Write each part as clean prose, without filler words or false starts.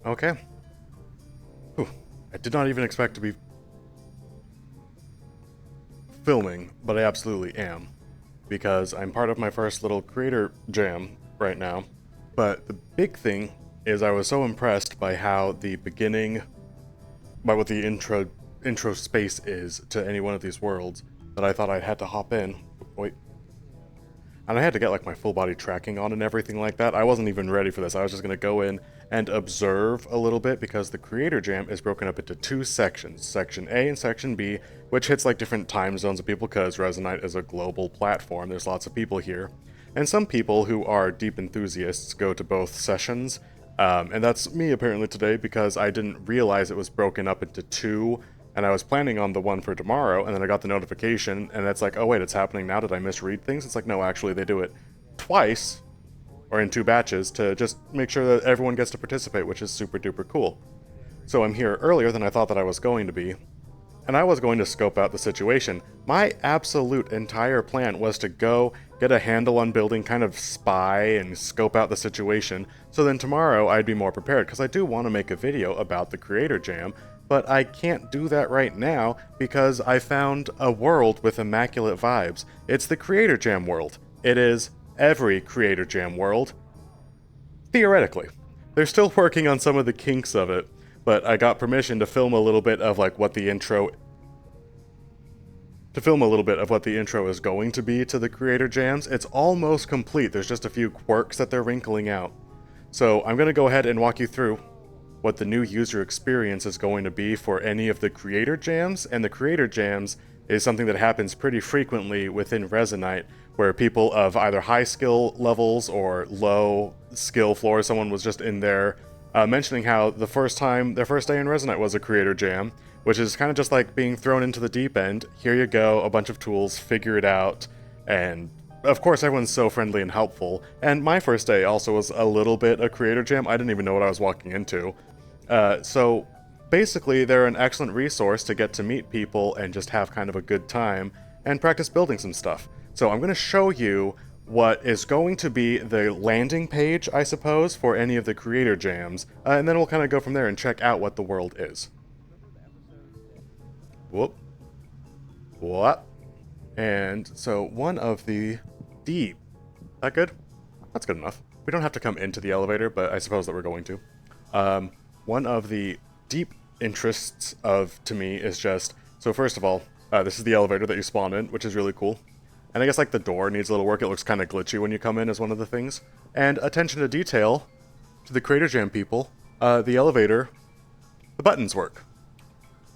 Okay. Whew. I did not even expect to be filming, but I absolutely am. Because I'm part of my first little creator jam right now. But the big thing is I was so impressed by how the beginning, by what the intro space is to any one of these worlds, that I thought I had to hop in. Wait. And I had to get like my full body tracking on and everything like that. I wasn't even ready for this. I was just going to go in and observe a little bit because the creator jam is broken up into two sections, section A and section B, which hits like different time zones of people because Resonite is a global platform. There's lots of people here. And some people who are deep enthusiasts go to both sessions. And that's me apparently today because I didn't realize it was broken up into two, and I was planning on the one for tomorrow, and then I got the notification, and it's like, oh wait, it's happening now, did I misread things? It's like, no, actually they do it twice, or in two batches, to just make sure that everyone gets to participate, which is super duper cool. So I'm here earlier than I thought that I was going to be, and I was going to scope out the situation. My absolute entire plan was to go get a handle on building, kind of spy and scope out the situation, so then tomorrow I'd be more prepared, because I do want to make a video about the Creator Jam, but I can't do that right now because I found a world with immaculate vibes. It's the Creator Jam world. It is every Creator Jam world, theoretically. They're still working on some of the kinks of it, but I got permission to film a little bit of like what the intro is going to be to the Creator Jams. It's almost complete. There's just a few quirks that they're wrinkling out. So I'm going to go ahead and walk you through what the new user experience is going to be for any of the Creator Jams, and the Creator Jams is something that happens pretty frequently within Resonite, where people of either high skill levels or low skill floors, someone was just in there mentioning how their first day in Resonite was a Creator Jam, which is kind of just like being thrown into the deep end. Here you go, a bunch of tools, figure it out, and of course everyone's so friendly and helpful. And my first day also was a little bit a Creator Jam. I didn't even know what I was walking into. So basically, they're an excellent resource to get to meet people and just have kind of a good time and practice building some stuff. So I'm going to show you what is going to be the landing page, I suppose, for any of the Creator Jams, and then we'll kind of go from there and check out what the world is. Whoop. What? And so one of the deep... That good? That's good enough. We don't have to come into the elevator, but I suppose that we're going to. One of the deep interests to me is just, so first of all, this is the elevator that you spawn in, which is really cool. And I guess like the door needs a little work, it looks kind of glitchy when you come in, is one of the things. And attention to detail, to the Creator Jam people, the elevator, the buttons work.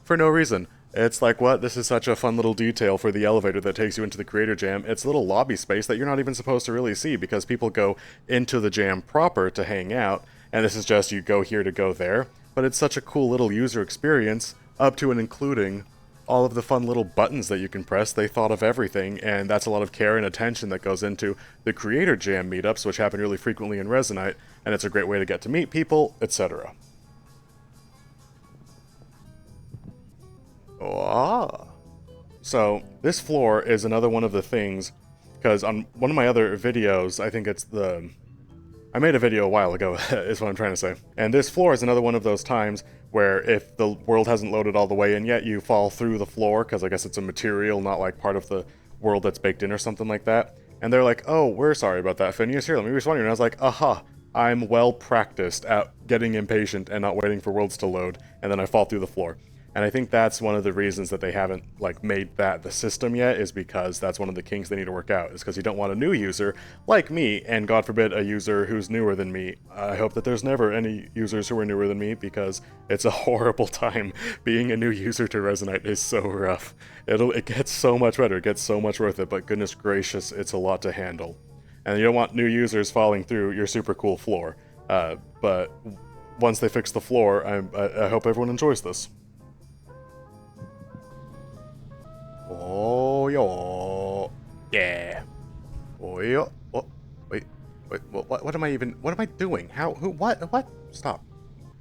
For no reason. It's like, what? This is such a fun little detail for the elevator that takes you into the Creator Jam. It's a little lobby space that you're not even supposed to really see because people go into the jam proper to hang out, and this is just you go here to go there. But it's such a cool little user experience, up to and including all of the fun little buttons that you can press. They thought of everything, and that's a lot of care and attention that goes into the Creator Jam meetups, which happen really frequently in Resonite, and it's a great way to get to meet people, etc. Ah. So, this floor is another one of the things, because on one of my other videos, I think it's I made a video a while ago, is what I'm trying to say. And this floor is another one of those times where if the world hasn't loaded all the way in yet, you fall through the floor, because I guess it's a material, not like part of the world that's baked in or something like that. And they're like, oh, we're sorry about that, Phineas. Here, let me respond to you. And I was like, aha, I'm well practiced at getting impatient and not waiting for worlds to load, and then I fall through the floor. And I think that's one of the reasons that they haven't like made that the system yet, is because that's one of the kinks they need to work out, is because you don't want a new user like me, and God forbid a user who's newer than me. I hope that there's never any users who are newer than me, because it's a horrible time. Being a new user to Resonite is so rough. It gets so much better, it gets so much worth it, but goodness gracious, it's a lot to handle. And you don't want new users falling through your super cool floor. But once they fix the floor, I hope everyone enjoys this. Oh, yo. Yeah. Oh, yo. Oh, wait. What am I doing? How, who, what? Stop.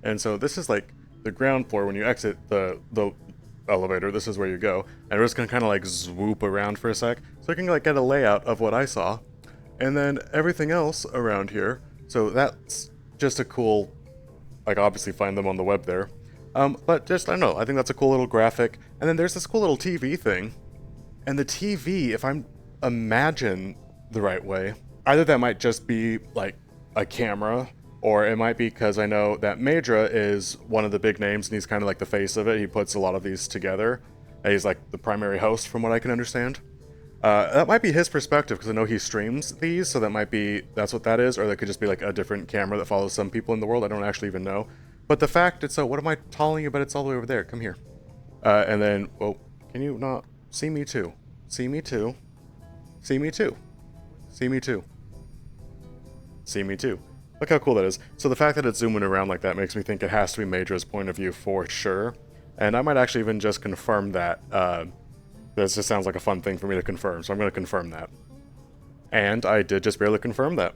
And so this is like the ground floor. When you exit the elevator, this is where you go. And we're just gonna kind of like swoop around for a sec, so I can like get a layout of what I saw. And then everything else around here. So that's just a cool like obviously find them on the web there. But just, I don't know, I think that's a cool little graphic. And then there's this cool little TV thing. And the TV, if I'm imagine the right way, either that might just be like a camera, or it might be because I know that Maedra is one of the big names and he's kind of like the face of it. He puts a lot of these together. And he's like the primary host from what I can understand. That might be his perspective because I know he streams these, so that's what that is, or that could just be like a different camera that follows some people in the world. I don't actually even know. But the fact it's so, what am I telling you about? It's all the way over there. Come here. And then, well, can you not see me too? See me too. See me too. See me too. See me too. Look how cool that is. So the fact that it's zooming around like that makes me think it has to be Maedra's point of view for sure. And I might actually even just confirm that. This just sounds like a fun thing for me to confirm, so I'm going to confirm that. And I did just barely confirm that.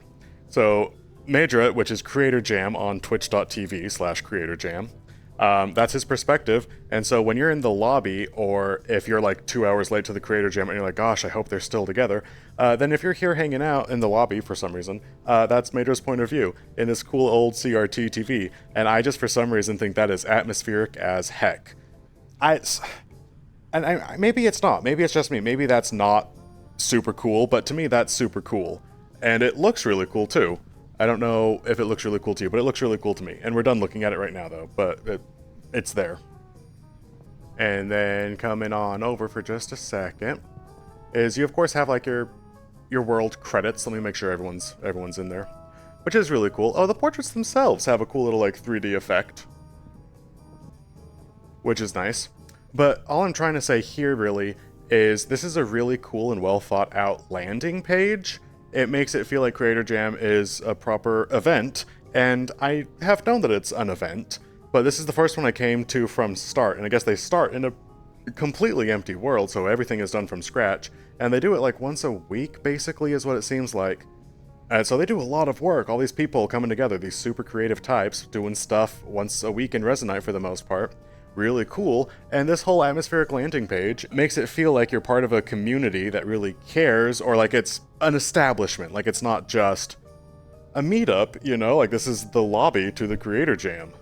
So Maedra, which is Creator Jam on twitch.tv/creatorjam, that's his perspective. And so when you're in the lobby, or if you're like 2 hours late to the Creator Jam and you're like, gosh, I hope they're still together, then if you're here hanging out in the lobby for some reason, that's Maedra's point of view in this cool old CRT TV. And I just for some reason think that is atmospheric as heck. Maybe it's not. Maybe it's just me. Maybe that's not super cool, but to me that's super cool. And it looks really cool too. I don't know if it looks really cool to you, but it looks really cool to me. And we're done looking at it right now though, but it's there. And then coming on over for just a second is you of course have like your world credits. Let me make sure everyone's in there, which is really cool. Oh, the portraits themselves have a cool little like 3D effect, which is nice. But all I'm trying to say here really is this is a really cool and well thought out landing page. It makes it feel like Creator Jam is a proper event, and I have known that it's an event, but this is the first one I came to from start, and I guess they start in a completely empty world, so everything is done from scratch, and they do it like once a week, basically, is what it seems like. And so they do a lot of work, all these people coming together, these super creative types, doing stuff once a week in Resonite for the most part. Really cool, and this whole atmospheric landing page makes it feel like you're part of a community that really cares, or like it's an establishment, like it's not just a meetup, you know, like this is the lobby to the Creator Jam.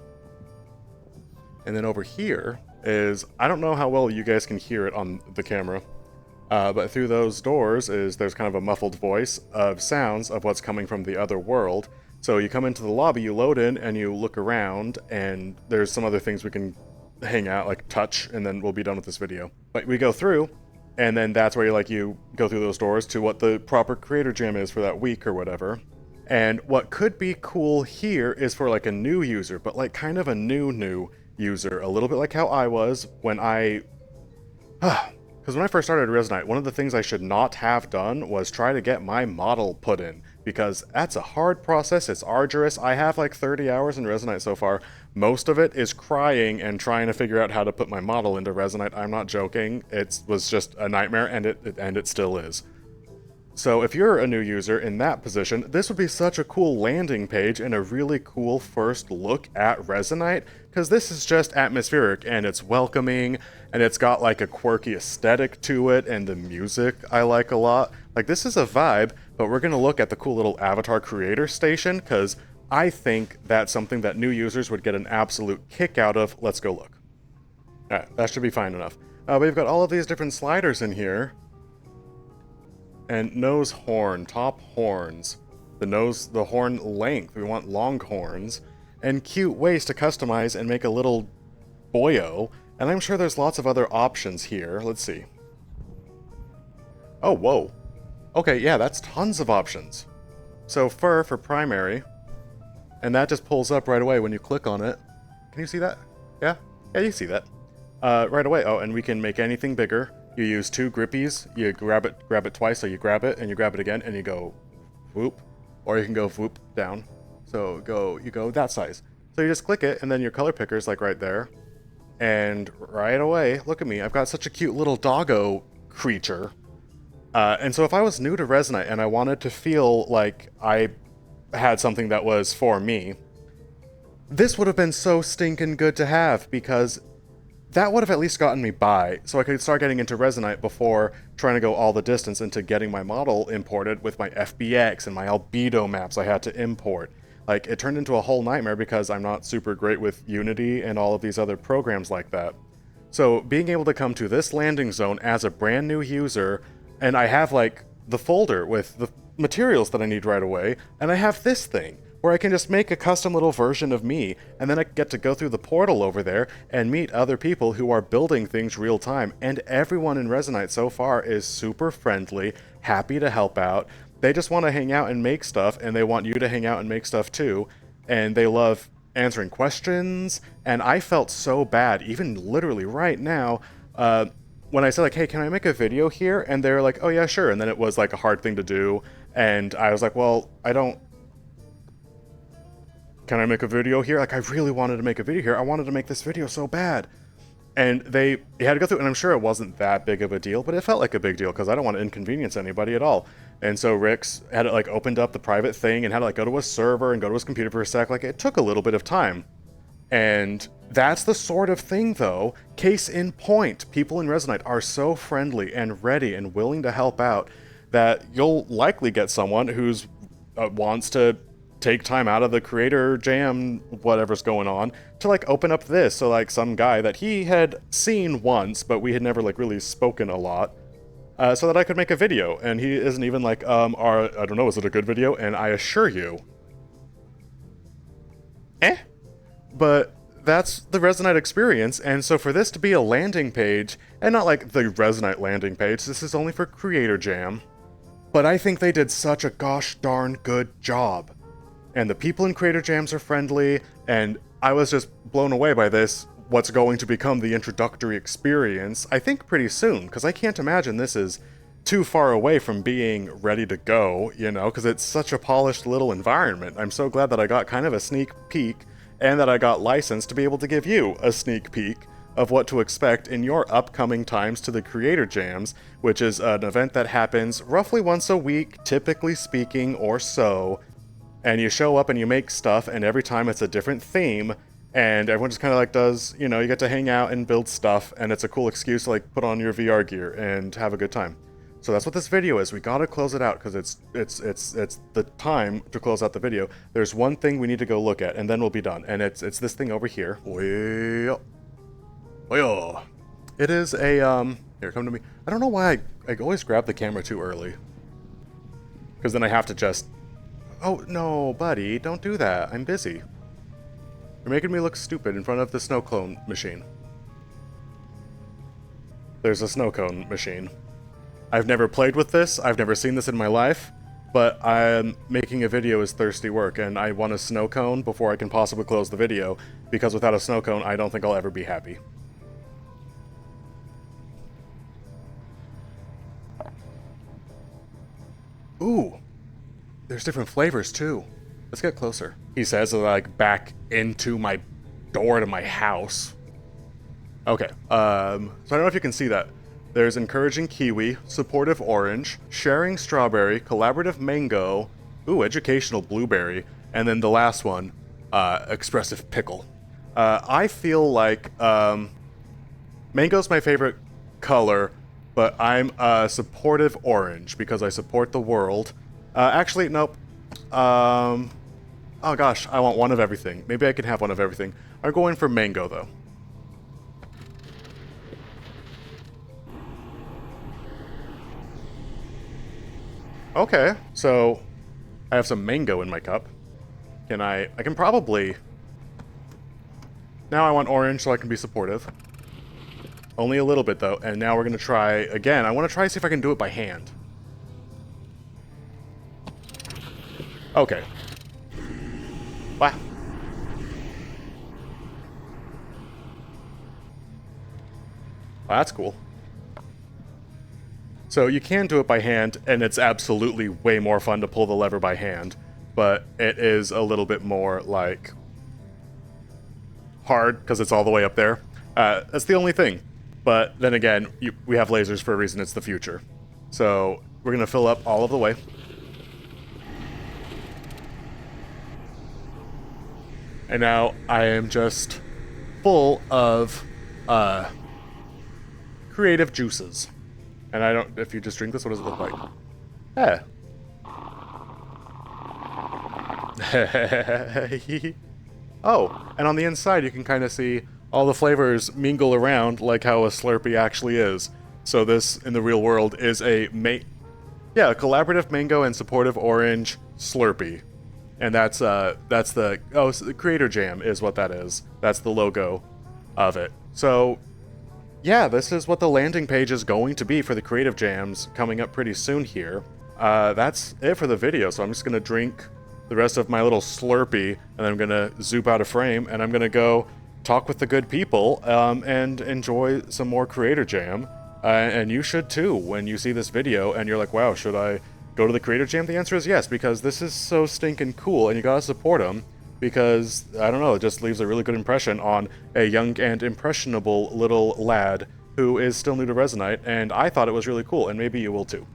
And then over here is, I don't know how well you guys can hear it on the camera, but through those doors there's kind of a muffled voice of sounds of what's coming from the other world. So you come into the lobby, you load in, and you look around, and there's some other things we can hang out, like touch, and then we'll be done with this video. But we go through, and then that's where you go through those doors to what the proper Creator Jam is for that week or whatever. And what could be cool here is for like a new user, but like kind of a new user, a little bit like how I was when because when I first started Resonite, one of the things I should not have done was try to get my model put in, because that's a hard process, it's arduous. I have like 30 hours in Resonite so far. Most of it is crying and trying to figure out how to put my model into Resonite. I'm not joking, it was just a nightmare, and it still is. So if you're a new user in that position, this would be such a cool landing page and a really cool first look at Resonite, because this is just atmospheric and it's welcoming, and it's got like a quirky aesthetic to it, and the music I like a lot. Like this is a vibe, but we're gonna look at the cool little avatar creator station, because I think that's something that new users would get an absolute kick out of. Let's go look. Alright, that should be fine enough. We've got all of these different sliders in here. And nose horn, top horns, the horn length, we want long horns, and cute ways to customize and make a little boyo, and I'm sure there's lots of other options here. Let's see. Oh, whoa. Okay, yeah, that's tons of options. So fur for primary, and that just pulls up right away when you click on it. Can you see that? Yeah? Yeah, you see that. Right away. Oh, and we can make anything bigger. You use 2 grippies, you grab it twice, so you grab it, and you grab it again, and you go whoop, or you can go whoop down. So you go that size. So you just click it, and then your color picker's like right there. And right away, look at me, I've got such a cute little doggo creature. And so if I was new to Resonite and I wanted to feel like I had something that was for me, this would have been so stinking good to have, because that would have at least gotten me by, so I could start getting into Resonite before trying to go all the distance into getting my model imported with my FBX and my albedo maps I had to import. Like, it turned into a whole nightmare because I'm not super great with Unity and all of these other programs like that. So being able to come to this landing zone as a brand new user, and I have like the folder with the materials that I need right away, and I have this thing where I can just make a custom little version of me, and then I get to go through the portal over there and meet other people who are building things real time, and everyone in Resonite so far is super friendly, happy to help out. They just want to hang out and make stuff, and they want you to hang out and make stuff too, and they love answering questions, and I felt so bad, even literally right now, when I said like, hey, can I make a video here? And they're like, oh yeah, sure, and then it was like a hard thing to do, and I was like, well, can I make a video here? Like, I really wanted to make a video here. I wanted to make this video so bad. And they had to go through, and I'm sure it wasn't that big of a deal, but it felt like a big deal because I don't want to inconvenience anybody at all. And so Rick's had it like opened up the private thing and had to like go to a server and go to his computer for a sec. Like, it took a little bit of time. And that's the sort of thing, though. Case in point, people in Resonite are so friendly and ready and willing to help out that you'll likely get someone who's wants to take time out of the creator jam, whatever's going on, to like open up this. So like some guy that he had seen once, but we had never like really spoken a lot, so that I could make a video. And he isn't even like, I don't know, is it a good video? And I assure you, but that's the Resonite experience. And so for this to be a landing page, and not like the Resonite landing page, this is only for Creator Jam, but I think they did such a gosh darn good job. And the people in Creator Jams are friendly, and I was just blown away by this, what's going to become the introductory experience, I think pretty soon, because I can't imagine this is too far away from being ready to go, you know, because it's such a polished little environment. I'm so glad that I got kind of a sneak peek, and that I got licensed to be able to give you a sneak peek of what to expect in your upcoming times to the Creator Jams, which is an event that happens roughly once a week, typically speaking, or so. And you show up and you make stuff, and every time it's a different theme, and everyone just kind of like does, you know, you get to hang out and build stuff, and it's a cool excuse to like put on your VR gear and have a good time. So that's what this video is. We gotta close it out because it's the time to close out the video. There's one thing we need to go look at, and then we'll be done. And it's this thing over here. It is a here, come to me. I don't know why I always grab the camera too early, because then I have to just. Oh, no, buddy, don't do that. I'm busy. You're making me look stupid in front of the snow cone machine. There's a snow cone machine. I've never played with this, I've never seen this in my life, but making a video is thirsty work, and I want a snow cone before I can possibly close the video, because without a snow cone, I don't think I'll ever be happy. Ooh! There's different flavors, too. Let's get closer. He says, like, back into my door to my house. Okay, so I don't know if you can see that. There's encouraging kiwi, supportive orange, sharing strawberry, collaborative mango, ooh, educational blueberry, and then the last one, expressive pickle. I feel like, mango's my favorite color, but I'm supportive orange because I support the world. Actually, nope. Oh gosh, I want one of everything. Maybe I can have one of everything. I'm going for mango, though. Okay, so I have some mango in my cup. I can probably... Now I want orange so I can be supportive. Only a little bit, though, and now we're going to try again. I want to try to see if I can do it by hand. Okay. Wow. Well, that's cool. So you can do it by hand, and it's absolutely way more fun to pull the lever by hand, but it is a little bit more, like, hard, because it's all the way up there. That's the only thing. But then again, we have lasers for a reason. It's the future. So we're going to fill up all of the way. And now I am just full of creative juices. And I don't, if you just drink this, what does it look like? Yeah. Oh, and on the inside you can kind of see all the flavors mingle around like how a Slurpee actually is. So this, in the real world, is a collaborative mango and supportive orange Slurpee. And that's the Creator Jam is what that is. That's the logo of it. So yeah, this is what the landing page is going to be for the Creative Jams coming up pretty soon here. That's it for the video, so I'm just going to drink the rest of my little Slurpee, and I'm going to zoop out of frame, and I'm going to go talk with the good people and enjoy some more Creator Jam. And you should too when you see this video and you're like, wow, should I go to the Creator Jam? The answer is yes, because this is so stinking cool, and you gotta support them. Because, I don't know, it just leaves a really good impression on a young and impressionable little lad who is still new to Resonite, and I thought it was really cool, and maybe you will too.